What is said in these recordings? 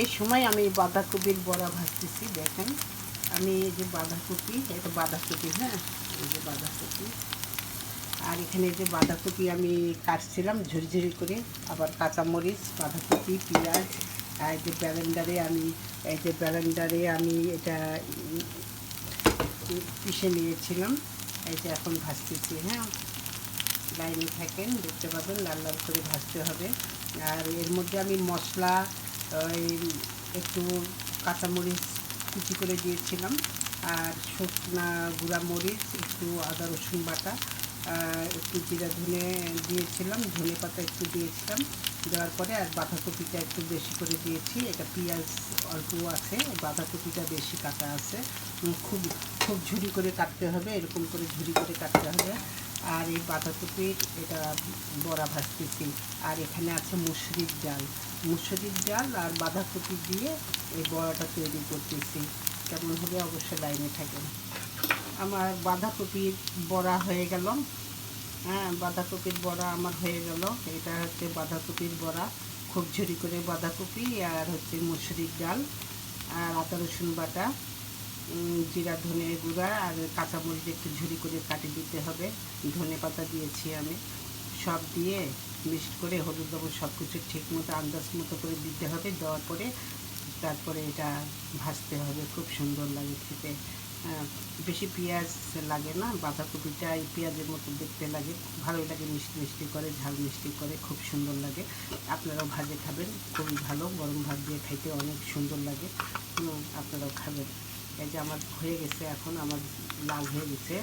এই সময় আমি বাঁধাকপির বড়া ভাজতেছি। দেখেন আমি এই যে বাঁধাকপি, এটা বাঁধাকপি, হ্যাঁ এই যে বাঁধাকপি, আর এখানে এই যে বাঁধাকপি আমি কাটছিলাম ঝুরঝুরি করে, আবার কাঁচামরিচ, বাঁধাকপি, পেঁয়াজ, আর এই যে ব্লেন্ডারে আমি এটা পিষে নিয়েছিলাম। এই যে এখন ভাজতেছি, হ্যাঁ লাইনে থাকেন, দেখতে পাবেন লাল লাল করে ভাজতে হবে। আর এর মধ্যে আমি মশলা একটু কাঁচামরিচ কুচি করে দিয়েছিলাম, আর শুকনা গুঁড়া মরিচ, একটু আদা রসুন বাটা, একটু জিরা ধনে দিয়েছিলাম, ধনে পাতা একটু দিয়েছিলাম, দেওয়ার পরে আর বাঁধাকপিটা একটু বেশি করে দিয়েছি। এটা পেঁয়াজ অল্প আছে, বাঁধাকপিটা বেশি কাটা আছে। খুব খুব ঝুরি করে কাটতে হবে, এরকম করে ঝুরি করে কাটতে হবে। আর এই বাঁধাকপির এটা বড়া ভাজতেছি। আর এখানে আছে মুসুরির ডাল আর বাঁধাকপি দিয়ে এই বড়াটা তৈরি করতেছি। কেমন হবে অবশ্যই লাইনে থাকেন। আমার বাঁধাকপির বড়া হয়ে গেল, হ্যাঁ বাঁধাকপির বড়া আমার হয়ে গেল। এটা হচ্ছে বাঁধাকপির বড়া, খুব ঝুরি করে বাঁধাকপি, আর হচ্ছে মুসুরির ডাল, আর আদা রসুন বাটা, জিরা ধনে গুঁড়া, আর কাঁচামরিচ একটু ঝুরি করে কাটি দিতে হবে, ধনে পাতা দিয়েছি আমি, সব দিয়ে মিক্সড করে হলুদ লবণ সব কিছু ঠিক মতো আন্দাজ মতো করে দিতে হবে। দেওয়ার পরে তারপরে এটা ভাজতে হবে, খুব সুন্দর লাগে খেতে। বেশি পেঁয়াজ লাগে না, বাঁধাকপিটা এই পেঁয়াজের মতো দেখতে লাগে, ভালোই লাগে, মিষ্টি মিষ্টি করে, ঝাল মিষ্টি করে, খুব সুন্দর লাগে। আপনারাও ভাজে খাবেন, খুবই ভালো, গরম ভাত দিয়ে খাইতে অনেক সুন্দর লাগে। আপনারাও খাবেন। এই যে আমার হয়ে গেছে, এখন আমার লাল হয়ে গেছে,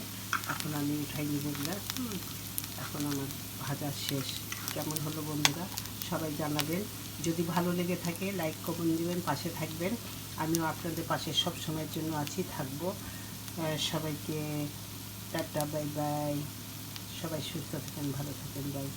এখন আমি উঠাই নিব গ্লাস। এখন আমার ভাজা শেষ। কেমন হলো বন্ধুরা সবাই জানাবেন। যদি ভালো লেগে থাকে লাইক কমেন্ট দেবেন, পাশে থাকবেন। আমিও আপনাদের পাশে সব সময়ের জন্য আছি, থাকবো। সবাইকে টাটা, বাই বাই। সবাই সুস্থ থাকেন, ভালো থাকেন, বাই।